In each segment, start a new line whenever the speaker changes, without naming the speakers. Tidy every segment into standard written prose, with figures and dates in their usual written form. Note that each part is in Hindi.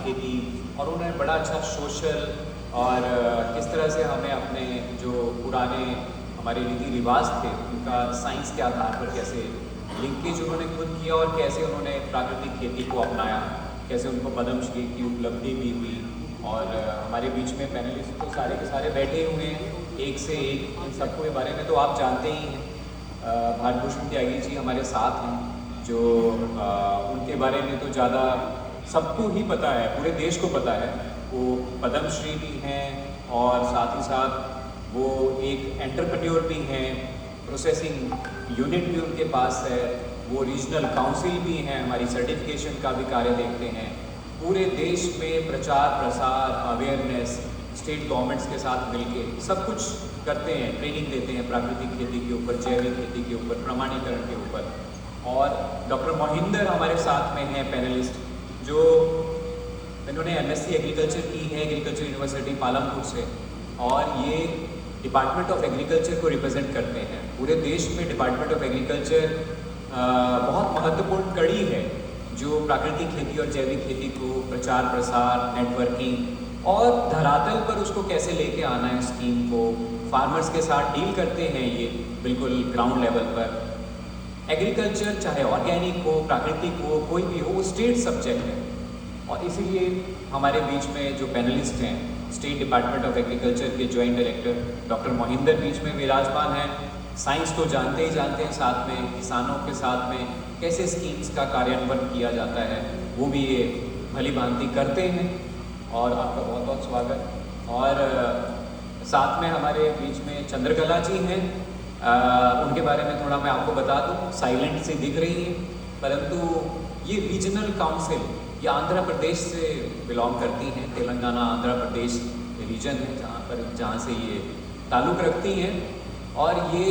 खेती, और उन्होंने बड़ा अच्छा सोशल और किस तरह से हमें अपने जो पुराने हमारे रीति रिवाज थे उनका साइंस के आधार पर कैसे लिंकेज उन्होंने खुद किया और कैसे उन्होंने प्राकृतिक खेती को अपनाया, कैसे उनको पद्मश्री की उपलब्धि भी हुई। और हमारे बीच में पैनलिस्ट तो सारे के सारे बैठे हुए हैं, एक से एक, इन सबको के बारे में तो आप जानते ही हैं। भारत भूषण त्यागी जी हमारे साथ हैं, जो उनके बारे में तो ज़्यादा सबको ही पता है, पूरे देश को पता है। वो पद्मश्री भी हैं और साथ ही साथ वो एक एंटरप्रेन्योर भी हैं, प्रोसेसिंग यूनिट भी उनके पास है, वो रीजनल काउंसिल भी हैं, हमारी सर्टिफिकेशन का भी कार्य देखते हैं। पूरे देश में प्रचार प्रसार, अवेयरनेस, स्टेट गवर्नमेंट्स के साथ मिलके सब कुछ करते हैं, ट्रेनिंग देते हैं प्राकृतिक खेती के ऊपर, जैविक खेती के ऊपर, प्रमाणीकरण के ऊपर। और डॉक्टर मोहिंदर हमारे साथ में हैं पैनलिस्ट, जो इन्होंने एमएससी एग्रीकल्चर की है एग्रीकल्चर यूनिवर्सिटी पालमपुर से, और ये डिपार्टमेंट ऑफ एग्रीकल्चर को रिप्रेजेंट करते हैं। पूरे देश में डिपार्टमेंट ऑफ एग्रीकल्चर बहुत महत्वपूर्ण कड़ी है जो प्राकृतिक खेती और जैविक खेती को प्रचार प्रसार, नेटवर्किंग और धरातल पर उसको कैसे लेके आना है, स्कीम को फार्मर्स के साथ डील करते हैं ये बिल्कुल ग्राउंड लेवल पर। एग्रीकल्चर चाहे ऑर्गेनिक हो, प्राकृतिक हो, कोई भी हो, वो स्टेट सब्जेक्ट है। और इसीलिए हमारे बीच में जो पैनलिस्ट हैं, स्टेट डिपार्टमेंट ऑफ एग्रीकल्चर के जॉइंट डायरेक्टर डॉक्टर मोहिंदर बीच में विराजमान हैं। साइंस तो जानते ही जानते हैं, साथ में किसानों के साथ में कैसे स्कीम्स का कार्यान्वयन किया जाता है वो भी ये भली भांति करते हैं। और आपका बहुत बहुत स्वागत। और साथ में हमारे बीच में चंद्रकला जी हैं, उनके बारे में थोड़ा मैं आपको बता दूं, साइलेंट से दिख रही है, परंतु ये रीजनल काउंसिल, ये आंध्र प्रदेश से बिलोंग करती हैं, तेलंगाना आंध्र प्रदेश रीजन है जहाँ से ये ताल्लुक़ रखती हैं। और ये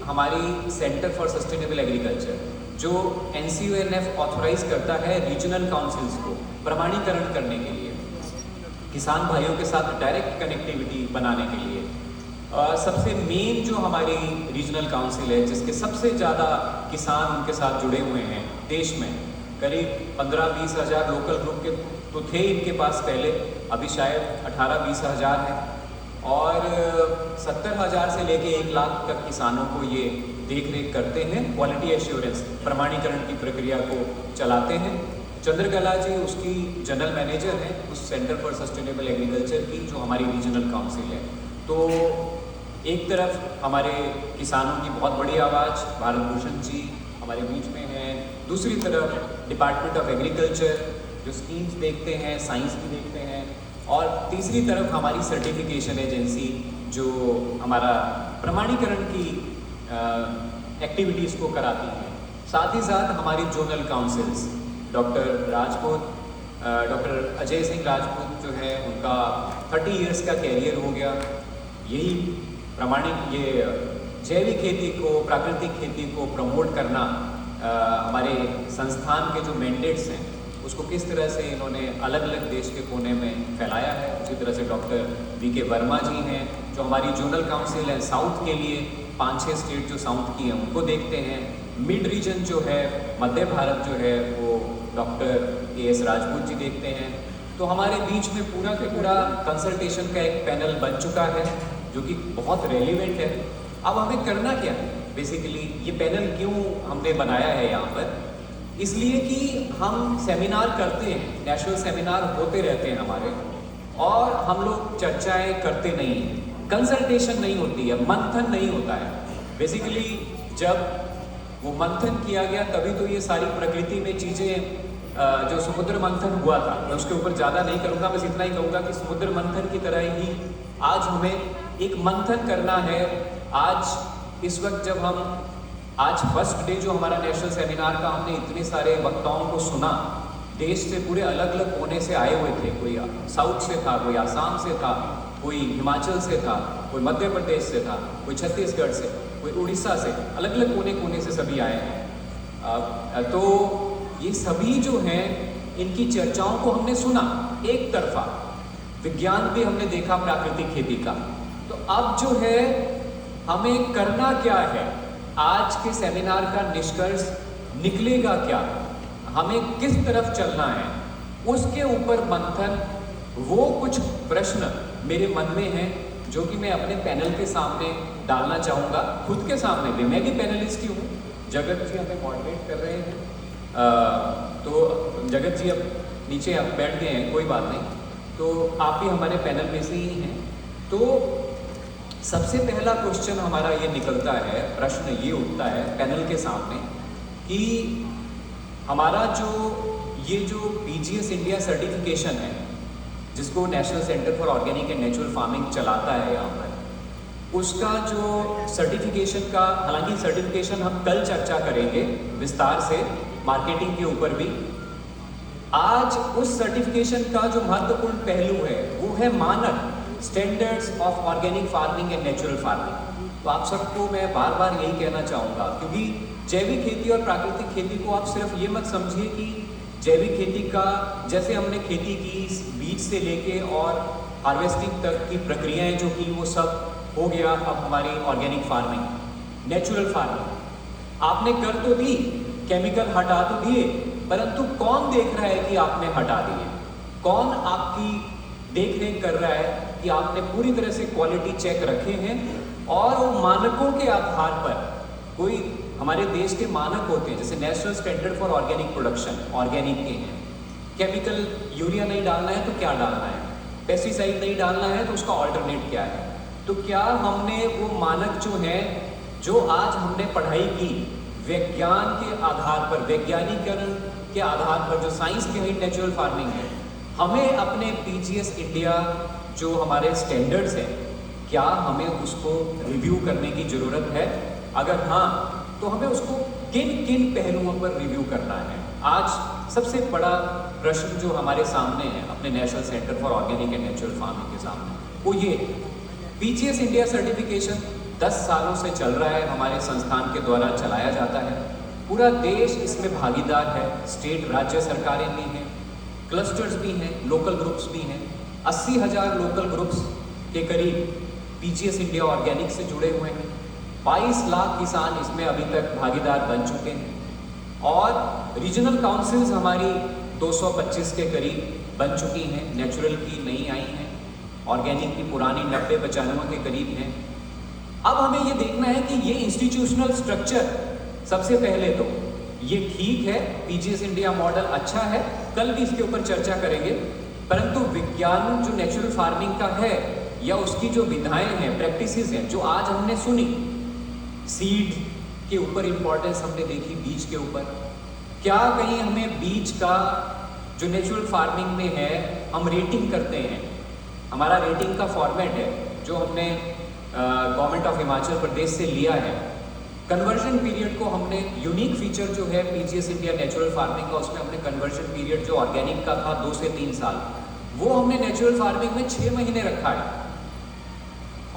हमारी सेंटर फॉर सस्टेनेबल एग्रीकल्चर जो NCONF ऑथोराइज करता है रीजनल काउंसिल्स को प्रमाणीकरण करने के लिए, किसान भाइयों के साथ डायरेक्ट कनेक्टिविटी बनाने के लिए। सबसे मेन जो हमारी रीजनल काउंसिल है, जिसके सबसे ज़्यादा किसान उनके साथ जुड़े हुए हैं देश में, करीब 15-20 हज़ार लोकल ग्रुप के तो थे इनके पास पहले, अभी शायद 18-20 हज़ार हैं। और 70 हज़ार से लेके 1 लाख तक किसानों को ये देख रेख करते हैं, क्वालिटी एश्योरेंस प्रमाणीकरण की प्रक्रिया को चलाते हैं। चंद्रकला जी उसकी जनरल मैनेजर हैं उस सेंटर फॉर सस्टेनेबल एग्रीकल्चर की, जो हमारी रीजनल काउंसिल है। तो एक तरफ हमारे किसानों की बहुत बड़ी आवाज़ भारत भूषण जी हमारे बीच में हैं, दूसरी तरफ डिपार्टमेंट ऑफ एग्रीकल्चर जो स्कीम्स देखते हैं, साइंस भी देखते हैं, और तीसरी तरफ हमारी सर्टिफिकेशन एजेंसी जो हमारा प्रमाणीकरण की एक्टिविटीज़ को कराती है। साथ ही साथ हमारी zonal councils, doctor Rajput, doctor Ajay Singh Rajput जो है, उनका 30 इयर्स का कैरियर हो गया यही प्रमाणिक ये जैविक खेती को, प्राकृतिक खेती को प्रमोट करना, हमारे संस्थान के जो मैंडेट्स हैं उसको किस तरह से इन्होंने अलग अलग देश के कोने में फैलाया है। उसी तरह से डॉक्टर VK वर्मा जी हैं जो हमारी जोनल काउंसिल है साउथ के लिए, 5-6 स्टेट जो साउथ की हैं उनको देखते हैं। मिड रीजन जो है, मध्य भारत जो है, वो डॉक्टर AS राजपूत जी देखते हैं। तो हमारे बीच में पूरा के पूरा कंसल्टेशन का एक पैनल बन चुका है जो कि बहुत रेलिवेंट है। अब हमें करना क्या है, बेसिकली ये पैनल क्यों हमने बनाया है यहाँ पर, इसलिए कि हम सेमिनार करते हैं, नेशनल सेमिनार होते रहते हैं हमारे, और हम लोग चर्चाएं करते नहीं हैं, कंसल्टेशन नहीं होती है, मंथन नहीं होता है। बेसिकली जब वो मंथन किया गया तभी तो ये सारी प्रकृति में चीज़ें, जो समुद्र मंथन हुआ था, मैं उसके ऊपर ज़्यादा नहीं करूँगा, बस इतना ही कहूँगा कि समुद्र मंथन की तरह ही आज हमें एक मंथन करना है। आज इस वक्त जब हम आज फर्स्ट डे जो हमारा नेशनल सेमिनार का, हमने इतने सारे वक्ताओं को सुना, देश से पूरे अलग अलग कोने से आए हुए थे, कोई साउथ से था, कोई आसाम से था, कोई हिमाचल से था, कोई मध्य प्रदेश से था, कोई छत्तीसगढ़ से, कोई उड़ीसा से, अलग अलग कोने कोने से सभी आए हैं। तो ये सभी जो हैं, इनकी चर्चाओं को हमने सुना एक तरफा, विज्ञान भी हमने देखा प्राकृतिक खेती का। तो अब जो है हमें करना क्या है, आज के सेमिनार का निष्कर्ष निकलेगा क्या, हमें किस तरफ चलना है, उसके ऊपर मंथन, वो कुछ प्रश्न मेरे मन में हैं जो कि मैं अपने पैनल के सामने डालना चाहूँगा, खुद के सामने भी। मैं भी पैनलिस्ट ही हूँ। जगत जी हमें मॉडरेट कर रहे हैं, तो जगत जी अब नीचे आप बैठ गए हैं, कोई बात नहीं, तो आप भी हमारे पैनल में से ही हैं। तो सबसे पहला क्वेश्चन हमारा ये निकलता है, प्रश्न ये उठता है पैनल के सामने कि हमारा ये जो पीजीएस इंडिया सर्टिफिकेशन है, जिसको national centre for organic and natural farming चलाता है यहाँ पर, उसका जो सर्टिफिकेशन का, हालांकि सर्टिफिकेशन हम कल चर्चा करेंगे विस्तार से, मार्केटिंग के ऊपर भी। आज उस सर्टिफिकेशन का जो महत्वपूर्ण पहलू है वो है मानक, standards of organic farming and natural farming. तो आप सबको मैं बार बार यही कहना चाहूँगा, क्योंकि जैविक खेती और प्राकृतिक खेती को आप सिर्फ ये मत समझिए कि जैविक खेती का, जैसे हमने खेती की बीज से लेके और हार्वेस्टिंग तक की प्रक्रियाएं जो की वो सब हो गया, अब हमारी ऑर्गेनिक फार्मिंग, नेचुरल फार्मिंग आपने कर तो दी, केमिकल हटा तो दिए, परंतु कौन देख रहा है कि आपने हटा दिए? कौन आपकी देख रेख कर रहा है कि आपने पूरी तरह से क्वालिटी चेक रखे हैं? और वो मानकों के आधार पर, कोई हमारे देश के मानक होते हैं, जैसे national standard for organic production, organic के हैं। केमिकल यूरिया नहीं डालना है तो क्या डालना है, पेस्टिसाइड नहीं डालना है तो उसका ऑल्टरनेट क्या है। तो क्या हमने वो मानक जो है, जो आज हमने पढ़ाई की विज्ञान के आधार पर, वैज्ञानिकरण के आधार पर, जो साइंस बिहाइंड नेचुरल फार्मिंग है, हमें अपने पीजीएस इंडिया जो हमारे स्टैंडर्ड्स हैं, क्या हमें उसको रिव्यू करने की ज़रूरत है? अगर हाँ, तो हमें उसको किन किन पहलुओं पर रिव्यू करना है? आज सबसे बड़ा प्रश्न जो हमारे सामने है अपने national centre for organic and natural farming के सामने, वो ये पीजीएस इंडिया सर्टिफिकेशन 10 सालों से चल रहा है, हमारे संस्थान के द्वारा चलाया जाता है। पूरा देश इसमें भागीदार है, स्टेट राज्य सरकारें भी हैं, क्लस्टर्स भी हैं, लोकल ग्रुप्स भी हैं। 80,000 लोकल ग्रुप्स के करीब पीजीएस इंडिया ऑर्गेनिक से जुड़े हुए हैं। 22 लाख किसान इसमें अभी तक भागीदार बन चुके हैं और रीजनल काउंसिल्स हमारी 225 के करीब बन चुकी हैं। नेचुरल की नई आई हैं, ऑर्गेनिक की पुरानी 90-95 के करीब हैं। अब हमें ये देखना है कि ये इंस्टीट्यूशनल स्ट्रक्चर, सबसे पहले तो ये ठीक है, पीजीएस इंडिया मॉडल अच्छा है, कल भी इसके ऊपर चर्चा करेंगे, परंतु विज्ञान जो नेचुरल फार्मिंग का है या उसकी जो विधाएं हैं, प्रैक्टिसेस हैं, जो आज हमने सुनी, सीड के ऊपर इंपॉर्टेंस हमने देखी, बीज के ऊपर, क्या कहीं हमें बीज का जो नेचुरल फार्मिंग में है हम रेटिंग करते हैं? हमारा रेटिंग का फॉर्मेट है जो हमने गवर्नमेंट ऑफ हिमाचल प्रदेश से लिया है। कन्वर्जन पीरियड को हमने, यूनिक फीचर जो है पीजीएस इंडिया नेचुरल फार्मिंग का, उसमें हमने कन्वर्जन पीरियड जो ऑर्गेनिक का था 2 से 3 साल, वो हमने नेचुरल फार्मिंग में 6 महीने रखा है।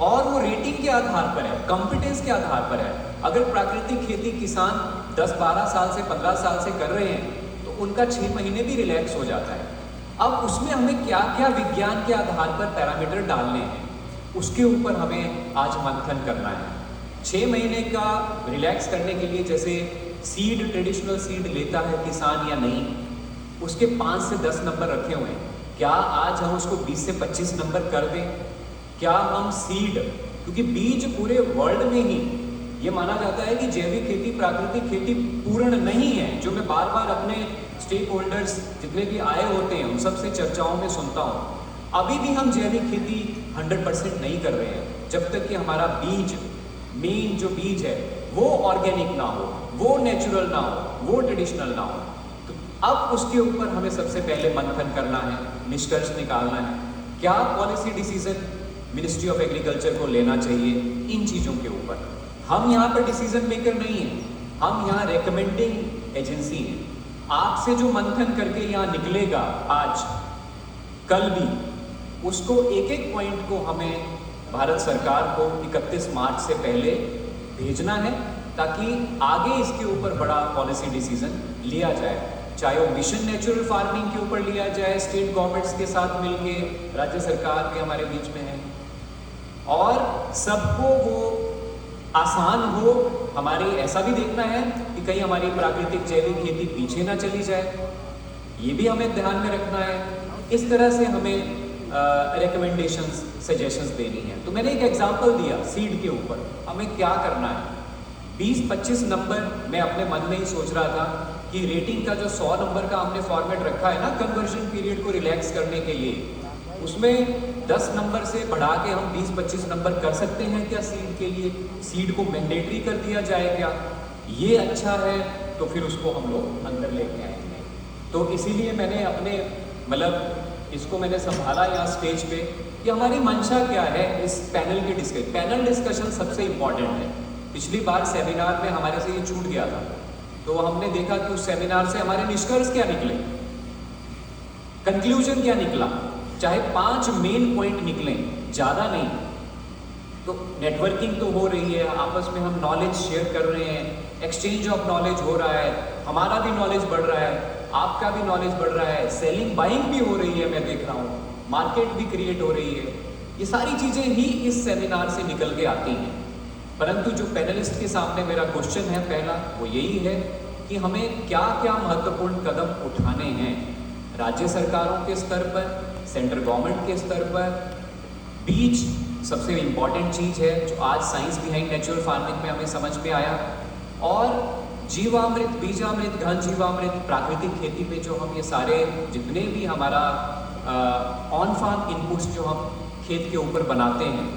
और वो रेटिंग के आधार पर है, कॉम्पिटेंस के आधार पर है। अगर प्राकृतिक खेती किसान 10-12 साल से 15 साल से कर रहे हैं तो उनका 6 महीने भी रिलैक्स हो जाता है। अब उसमें हमें क्या क्या विज्ञान के आधार पर पैरामीटर डालने हैं, उसके ऊपर हमें आज मंथन करना है। 6 महीने का रिलैक्स करने के लिए, जैसे सीड, ट्रेडिशनल सीड लेता है किसान या नहीं, उसके 5 से 10 नंबर रखे हुए हैं। क्या आज हम उसको 20 से 25 नंबर कर दें? क्या हम सीड, क्योंकि बीज पूरे वर्ल्ड में ही ये माना जाता है कि जैविक खेती, प्राकृतिक खेती पूर्ण नहीं है, जो मैं बार बार अपने स्टेक होल्डर्स जितने भी आए होते हैं उन सबसे चर्चाओं में सुनता हूँ। अभी भी हम जैविक खेती 100% नहीं कर रहे हैं, जब तक कि हमारा बीज, मेन जो बीज है वो ऑर्गेनिक ना हो, वो नेचुरल ना हो, वो ट्रेडिशनल ना हो। तो अब उसके ऊपर हमें सबसे पहले मंथन करना है, निष्कर्ष निकालना है। क्या policy decision ministry of agriculture को लेना चाहिए इन चीज़ों के ऊपर? हम यहाँ पर डिसीजन मेकर नहीं हैं, हम यहाँ रिकमेंडिंग एजेंसी हैं। आपसे जो मंथन करके यहाँ निकलेगा आज, कल भी, उसको एक एक पॉइंट को हमें भारत सरकार को 31 मार्च से पहले भेजना है, ताकि आगे इसके ऊपर बड़ा पॉलिसी डिसीजन लिया जाए। चाहे वो मिशन नेचुरल फार्मिंग के ऊपर लिया जाए, स्टेट गवर्नमेंट्स के साथ मिलके, राज्य सरकार भी हमारे बीच में है, और सबको वो आसान हो। हमारे ऐसा भी देखना है कि कहीं हमारी प्राकृतिक जैविक खेती पीछे ना चली जाए, ये भी हमें ध्यान में रखना है। इस तरह से हमें रिकमेंडेशंस सजेशंस देनी है। तो मैंने एक एग्जांपल दिया सीड के ऊपर, हमें क्या करना है। 20-25 नंबर मैं अपने मन में ही सोच रहा था कि रेटिंग का जो 100 नंबर का हमने फॉर्मेट रखा है ना कन्वर्जन पीरियड को रिलैक्स करने के लिए, उसमें 10 नंबर से बढ़ा के हम 20-25 नंबर कर सकते हैं क्या सीड के लिए? सीड को मैंडेटरी कर दिया जाए क्या? ये अच्छा है तो फिर उसको हम लोग अंदर लेके आएंगे। तो इसीलिए मैंने अपने मतलब इसको मैंने संभाला यहाँ स्टेज पे कि हमारी मंशा क्या है इस पैनल के डिस्कशन। पैनल डिस्कशन सबसे इम्पॉर्टेंट है। पिछली बार सेमिनार में हमारे से ये छूट गया था, तो हमने देखा कि उस सेमिनार से हमारे निष्कर्ष क्या निकले, कंक्लूजन क्या निकला। चाहे 5 मेन पॉइंट निकले, ज़्यादा नहीं। तो नेटवर्किंग तो हो रही है, आपस में हम नॉलेज शेयर कर रहे हैं, एक्सचेंज ऑफ नॉलेज हो रहा है, हमारा भी नॉलेज बढ़ रहा है, आपका भी नॉलेज बढ़ रहा है, सेलिंग बाइंग भी हो रही है, मैं देख रहा हूँ, मार्केट भी क्रिएट हो रही है। ये सारी चीज़ें ही इस सेमिनार से निकल के आती हैं। परंतु जो पैनलिस्ट के सामने मेरा क्वेश्चन है पहला, वो यही है कि हमें क्या क्या महत्वपूर्ण कदम उठाने हैं राज्य सरकारों के स्तर पर, सेंट्रल गवर्नमेंट के स्तर पर। बीज सबसे इम्पॉर्टेंट चीज़ है जो आज साइंस बिहाइंड नेचुरल फार्मिंग में हमें समझ में आया। और जीवामृत, बीजामृत, घन जीवामृत, प्राकृतिक खेती पे जो हम ये सारे जितने भी हमारा ऑन फार्म इनपुट्स जो हम खेत के ऊपर बनाते हैं,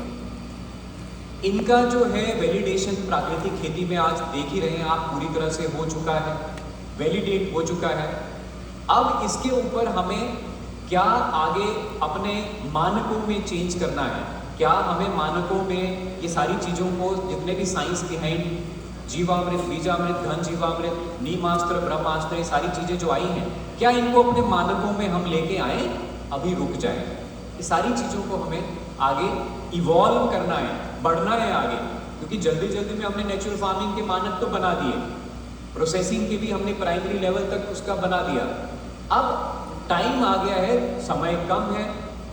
इनका जो है वैलिडेशन प्राकृतिक खेती में आज देख ही रहे हैं आप, पूरी तरह से हो चुका है, वैलिडेट हो चुका है। अब इसके ऊपर हमें क्या आगे अपने मानकों में चेंज करना है, क्या हमें मानकों में ये सारी चीज़ों को जितने भी साइंस बिहाइंड जीवामृत, बीजामृत, घन जीवामृत, नीमास्त्र, ब्रह्मास्त्र, ये सारी चीज़ें जो आई हैं, क्या इनको अपने मानकों में हम लेके आए, अभी रुक जाए? ये सारी चीज़ों को हमें आगे इवॉल्व करना है, बढ़ना है आगे, क्योंकि जल्दी जल्दी में हमने नेचुरल फार्मिंग के मानक तो बना दिए, प्रोसेसिंग के भी हमने प्राइमरी लेवल तक उसका बना दिया। अब टाइम आ गया है, समय कम है,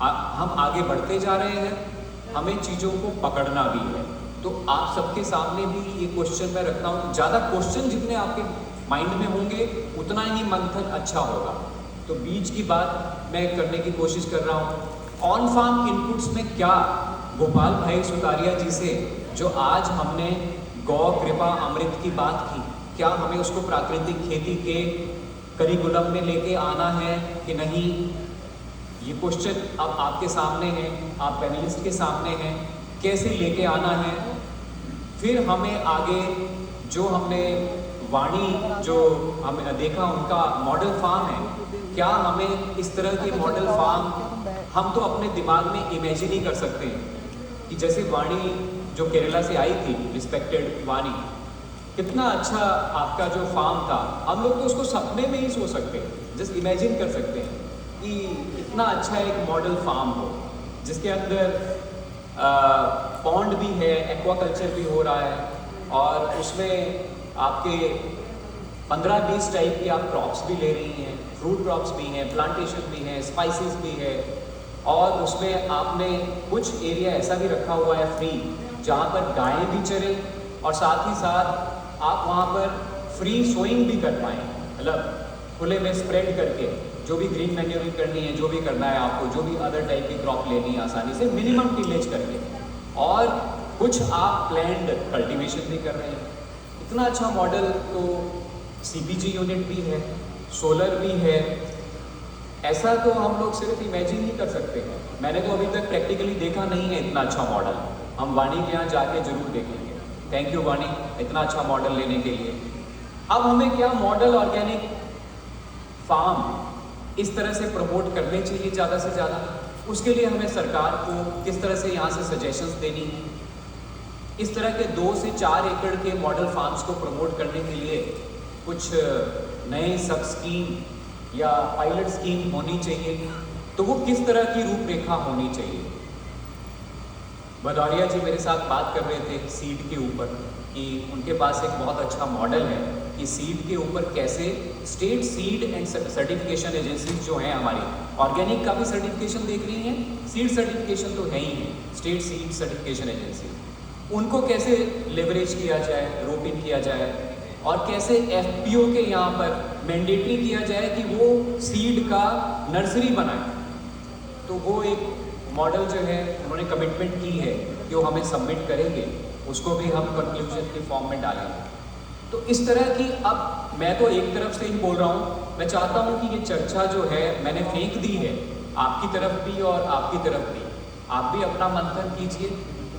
हम आगे बढ़ते जा रहे हैं, हमें चीज़ों को पकड़ना भी है। तो आप सबके सामने भी ये क्वेश्चन मैं रखता हूँ, ज़्यादा क्वेश्चन जितने आपके माइंड में होंगे उतना ही मंथन अच्छा होगा। तो बीज की बात मैं करने की कोशिश कर रहा हूँ। ऑन फार्म इनपुट्स में क्या गोपाल भाई सुतारिया जी से जो आज हमने गौ कृपा अमृत की बात की, क्या हमें उसको प्राकृतिक खेती के करिकुलम में लेके आना है कि नहीं? ये क्वेश्चन अब आपके सामने है, आप पैनलिस्ट के सामने हैं, कैसे लेके आना है। फिर हमें आगे जो हमने वाणी जो हमने देखा उनका मॉडल फार्म है, क्या हमें इस तरह के मॉडल फार्म हम तो अपने दिमाग में इमेजिन ही कर सकते हैं कि जैसे वाणी जो केरला से आई थी, रिस्पेक्टेड वाणी, कितना अच्छा आपका जो फार्म था, हम लोग तो उसको सपने में ही सोच सकते हैं, जस्ट इमेजिन कर सकते हैं कि इतना अच्छा एक मॉडल फार्म हो जिसके अंदर पॉन्ड भी है, एक्वाकल्चर भी हो रहा है, और उसमें आपके 15-20 टाइप की आप क्रॉप्स भी ले रही हैं, फ्रूट क्रॉप्स भी हैं, प्लांटेशन भी हैं, स्पाइसेस भी है, और उसमें आपने कुछ एरिया ऐसा भी रखा हुआ है फ्री जहाँ पर गायें भी चरे और साथ ही साथ आप वहाँ पर फ्री सोइंग भी कर पाएँ, मतलब खुले में स्प्रेड करके जो भी ग्रीन मैन्योरिंग करनी है, जो भी करना है आपको, जो भी अदर टाइप की क्रॉप लेनी है आसानी से मिनिमम टिलेज करके, और कुछ आप प्लैंड कल्टीवेशन भी कर रहे हैं। इतना अच्छा मॉडल। तो सीपीजी यूनिट भी है, सोलर भी है, ऐसा तो हम लोग सिर्फ इमेजिन ही कर सकते हैं। मैंने तो अभी तक प्रैक्टिकली देखा नहीं है इतना अच्छा मॉडल। हम वाणी के यहाँ जाके जरूर देखेंगे। थैंक यू वाणी, इतना अच्छा मॉडल लेने के लिए। अब हमें क्या मॉडल ऑर्गेनिक फार्म इस तरह से प्रमोट करने चाहिए ज़्यादा से ज़्यादा। उसके लिए हमें सरकार को किस तरह से यहाँ से सजेशंस देनी है। इस तरह के 2 से 4 एकड़ के मॉडल फार्म्स को प्रमोट करने के लिए कुछ नए सब स्कीम या पायलट स्कीम होनी चाहिए। तो वो किस तरह की रूपरेखा होनी चाहिए। भदौरिया जी मेरे साथ बात कर रहे थे सीड के ऊपर कि उनके पास एक बहुत अच्छा मॉडल है कि सीड के ऊपर कैसे state seed and certification agencies जो हैं हमारी, ऑर्गेनिक का भी सर्टिफिकेशन देख रही हैं, सीड सर्टिफिकेशन तो है ही है, स्टेट सीड सर्टिफिकेशन एजेंसी, उनको कैसे लेवरेज किया जाए, रोप इन किया जाए, और कैसे एफपीओ के यहाँ पर मैंडेटरी किया जाए कि वो सीड का नर्सरी बनाए। तो वो एक मॉडल जो है उन्होंने कमिटमेंट की है कि वो हमें सबमिट करेंगे, उसको भी हम कंक्लूजन के फॉर्म में डालेंगे। तो इस तरह की, अब मैं तो एक तरफ से ही बोल रहा हूँ, मैं चाहता हूँ कि ये चर्चा जो है मैंने फेंक दी है आपकी तरफ भी और आपकी तरफ भी, आप भी अपना मंथन कीजिए।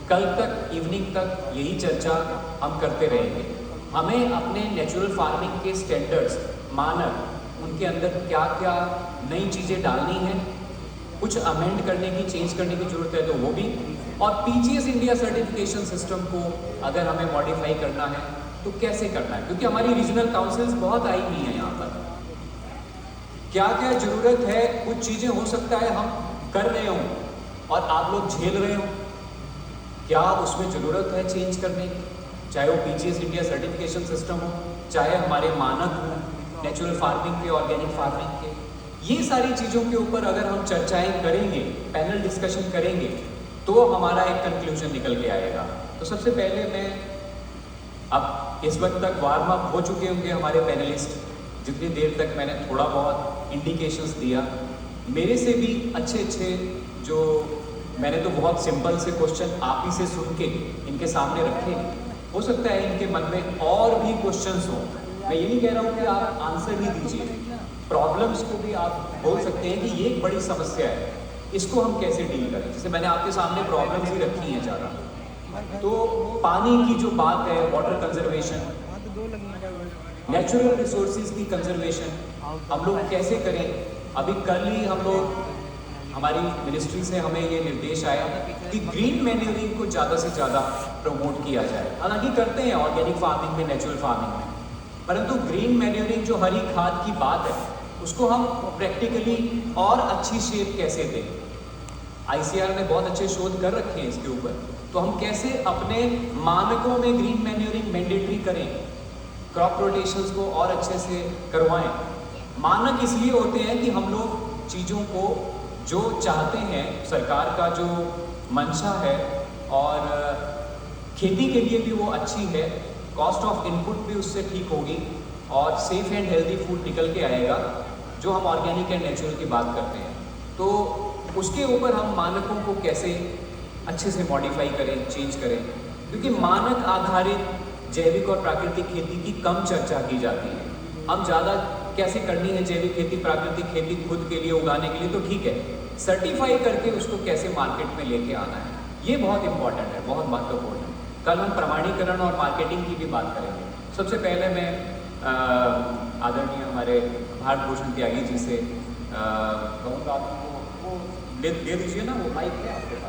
कल तक इवनिंग तक यही चर्चा हम करते रहेंगे। हमें अपने नेचुरल फार्मिंग के स्टैंडर्ड्स, मानक, उनके अंदर क्या क्या नई चीज़ें डालनी है, कुछ अमेंड करने की, चेंज करने की ज़रूरत है तो वो भी, और पीजीएस इंडिया सर्टिफिकेशन सिस्टम को अगर हमें मॉडिफाई करना है तो कैसे करना है, क्योंकि हमारी रीजनल काउंसिल्स बहुत आई हुई हैं यहाँ पर। क्या क्या ज़रूरत है, कुछ चीज़ें हो सकता है हम कर रहे हों और आप लोग झेल रहे हों, क्या उसमें ज़रूरत है चेंज करने की, चाहे वो पीजीएस इंडिया सर्टिफिकेशन सिस्टम हो, चाहे हमारे मानक हों नेचुरल फार्मिंग के, ऑर्गेनिक फार्मिंग के। ये सारी चीज़ों के ऊपर अगर हम चर्चाएं करेंगे, पैनल डिस्कशन करेंगे, तो हमारा एक कंक्लूजन निकल के आएगा। तो सबसे पहले मैं, अब इस वक्त तक वार्म अप हो चुके होंगे हमारे पैनलिस्ट, जितनी देर तक मैंने थोड़ा बहुत इंडिकेशंस दिया, मेरे से भी अच्छे अच्छे जो, मैंने तो बहुत सिंपल से क्वेश्चन आप ही से सुन के इनके सामने रखे, हो सकता है इनके मन में और भी क्वेश्चंस हों। मैं ये नहीं कह रहा हूँ कि आप आंसर ही दीजिए, प्रॉब्लम्स को भी आप बोल सकते हैं कि ये एक बड़ी समस्या है, इसको हम कैसे डील करें। जैसे मैंने आपके सामने प्रॉब्लम्स ही रखी हैं ज़्यादा, तो पानी की जो बात है, वाटर कंजर्वेशन, नेचुरल रिसोर्सेज की कंजर्वेशन, हम लोग कैसे करें। अभी कल ही हम लोग, हमारी मिनिस्ट्री से हमें ये निर्देश आया कि ग्रीन मैन्यूरिंग को ज़्यादा से ज़्यादा प्रमोट किया जाए। हालांकि करते हैं ऑर्गेनिक फार्मिंग में, नेचुरल फार्मिंग में, परंतु ग्रीन मैन्यूरिंग जो हरी खाद की बात है, उसको हम प्रैक्टिकली और अच्छी शेप कैसे दें। आईसीआर ने बहुत अच्छे शोध कर रखे हैं इसके ऊपर, तो हम कैसे अपने मानकों में ग्रीन मैन्यूरिंग मैंडेटरी करें, क्रॉप रोटेशंस को और अच्छे से करवाएं। मानक इसलिए होते हैं कि हम लोग चीज़ों को जो चाहते हैं, सरकार का जो मंशा है और खेती के लिए भी वो अच्छी है, कॉस्ट ऑफ इनपुट भी उससे ठीक होगी और सेफ एंड हेल्दी फूड निकल के आएगा, जो हम ऑर्गेनिक एंड नेचुरल की बात करते हैं। तो उसके ऊपर हम मानकों को कैसे अच्छे से मॉडिफाई करें, चेंज करें, क्योंकि मानक आधारित जैविक और प्राकृतिक खेती की कम चर्चा की जाती है। हम ज़्यादा कैसे करनी है जैविक खेती, प्राकृतिक खेती खुद के लिए उगाने के लिए तो ठीक है, सर्टिफाई करके उसको कैसे मार्केट में लेके आना है, ये बहुत इंपॉर्टेंट है, बहुत महत्वपूर्ण है। कल हम प्रमाणीकरण और मार्केटिंग की भी बात करेंगे। सबसे पहले मैं आदरणीय हमारे भारत भूषण त्यागी जी से कहूँगा, आपको वो दे दीजिए ना, वो माइक है आपके पास।